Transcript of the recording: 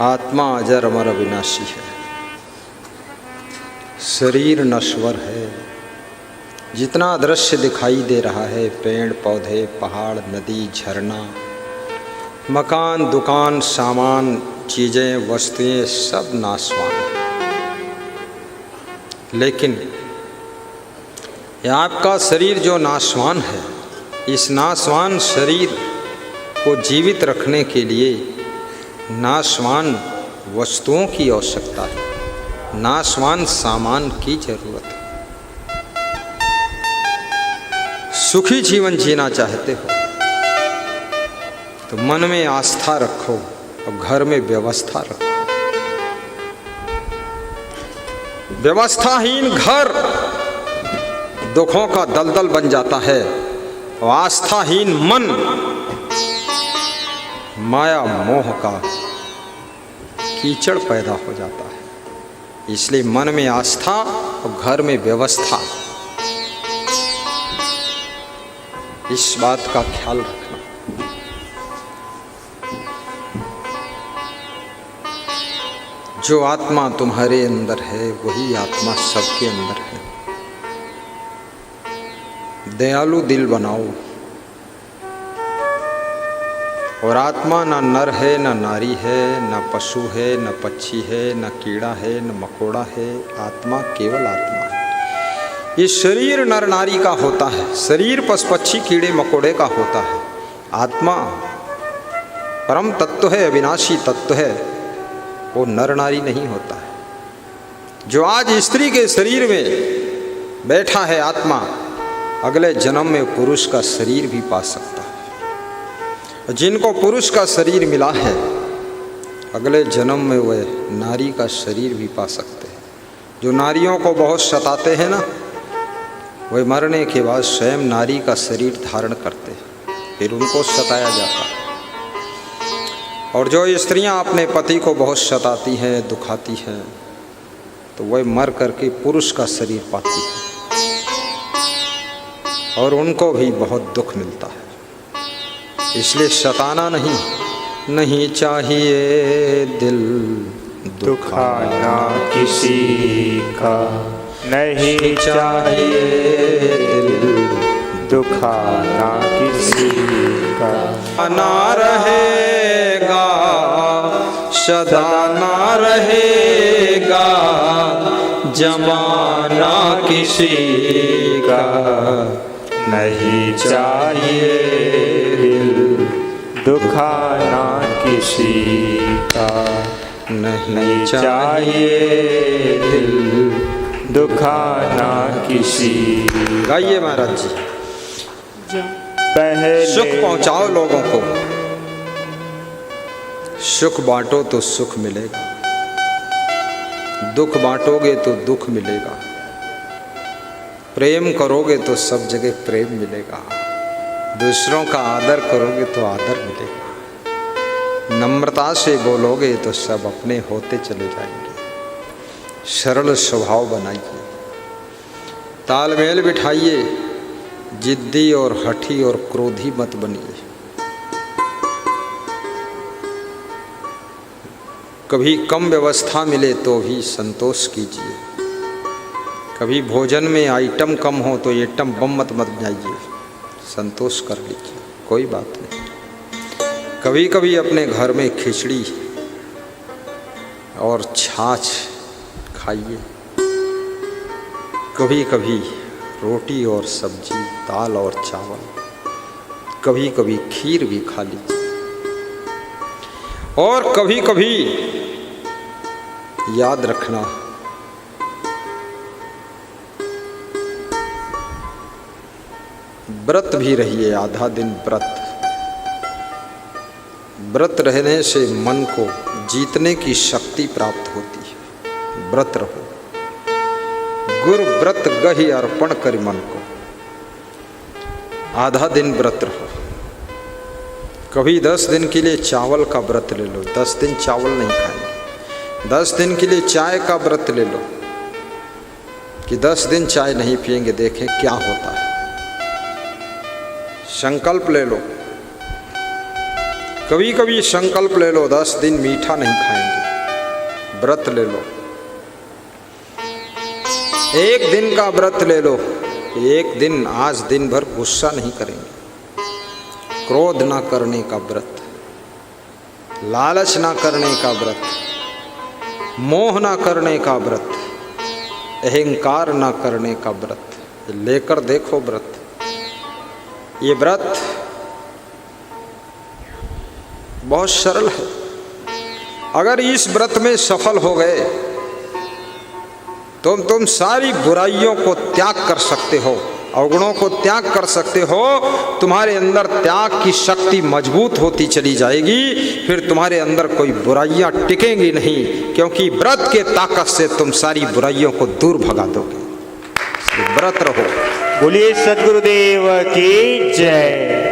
आत्मा अजर अमर अविनाशी है, शरीर नश्वर है। जितना दृश्य दिखाई दे रहा है, पेड़ पौधे, पहाड़, नदी, झरना, मकान, दुकान, सामान, चीज़ें, वस्तुएं सब नाशवान हैं। लेकिन आपका शरीर जो नाशवान है, इस नाशवान शरीर को जीवित रखने के लिए नाशवान वस्तुओं की आवश्यकता है, नाशवान सामान की जरूरत है। सुखी जीवन जीना चाहते हो तो मन में आस्था रखो और घर में व्यवस्था रखो। व्यवस्थाहीन घर दुखों का दलदल बन जाता है और आस्थाहीन मन माया मोह का कीचड़ पैदा हो जाता है। इसलिए मन में आस्था और घर में व्यवस्था, इस बात का ख्याल रखना। जो आत्मा तुम्हारे अंदर है वही आत्मा सबके अंदर है। दयालु दिल बनाओ। और आत्मा ना नर है, ना नारी है, ना पशु है, न पक्षी है, न कीड़ा है, न मकोड़ा है। आत्मा केवल आत्मा है। ये शरीर नर नारी का होता है, शरीर पशु पक्षी कीड़े मकोड़े का होता है। आत्मा परम तत्व है, अविनाशी तत्व है, वो नर नारी नहीं होता है। जो आज स्त्री के शरीर में बैठा है आत्मा, अगले जन्म में पुरुष का शरीर भी पा सकता है। जिनको पुरुष का शरीर मिला है, अगले जन्म में वह नारी का शरीर भी पा सकते हैं। जो नारियों को बहुत सताते हैं ना, वह मरने के बाद स्वयं नारी का शरीर धारण करते हैं, फिर उनको सताया जाता है। और जो स्त्रियां अपने पति को बहुत सताती हैं, दुखाती हैं, तो वह मर करके पुरुष का शरीर पाती है और उनको भी बहुत दुख मिलता है। इसलिए सताना नहीं चाहिए दिल दुखाना किसी का, नहीं चाहिए दिल दुखाना किसी का। ना रहेगा सदा, ना रहेगा जमाना किसी का। नहीं चाहिए दिल दुखाना किसी का, नहीं चाहिए दिल दुखाना किसी। गाइए महाराज जी। पहले सुख पहुंचाओ लोगों को, सुख बांटो तो सुख मिलेगा, दुख बांटोगे तो दुख मिलेगा, प्रेम करोगे तो सब जगह प्रेम मिलेगा, दूसरों का आदर करोगे तो आदर मिलेगा, नम्रता से बोलोगे तो सब अपने होते चले जाएंगे। सरल स्वभाव बनाइए, तालमेल बिठाइए, जिद्दी और हठी और क्रोधी मत बनिए। कभी कम व्यवस्था मिले तो भी संतोष कीजिए, कभी भोजन में आइटम कम हो तो एटम बम मत जाइए, संतोष कर लीजिए, कोई बात नहीं। कभी कभी अपने घर में खिचड़ी और छाछ खाइए, कभी कभी रोटी और सब्जी, दाल और चावल, कभी कभी खीर भी खा लीजिए। और कभी कभी याद रखना, व्रत भी रहिए, आधा दिन व्रत। व्रत रहने से मन को जीतने की शक्ति प्राप्त होती है। व्रत रहो, गुरु व्रत गहि अर्पण कर मन को। आधा दिन व्रत रहो, कभी 10 दिन के लिए चावल का व्रत ले लो, 10 दिन चावल नहीं खाएंगे। 10 दिन के लिए चाय का व्रत ले लो कि 10 दिन चाय नहीं पिएंगे, देखें क्या होता है। संकल्प ले लो, कभी कभी संकल्प ले लो 10 दिन मीठा नहीं खाएंगे, व्रत ले लो। 1 दिन का व्रत ले लो, 1 दिन आज दिन भर गुस्सा नहीं करेंगे, क्रोध ना करने का व्रत, लालच ना करने का व्रत, मोह ना करने का व्रत, अहंकार ना करने का व्रत लेकर देखो व्रत। ये व्रत बहुत सरल है। अगर इस व्रत में सफल हो गए तो तुम सारी बुराइयों को त्याग कर सकते हो, अवगुणों को त्याग कर सकते हो। तुम्हारे अंदर त्याग की शक्ति मजबूत होती चली जाएगी, फिर तुम्हारे अंदर कोई बुराइयां टिकेंगी नहीं, क्योंकि व्रत के ताकत से तुम सारी बुराइयों को दूर भगा दोगे। व्रत रहो। बोलिए सद्गुरुदेव की जय।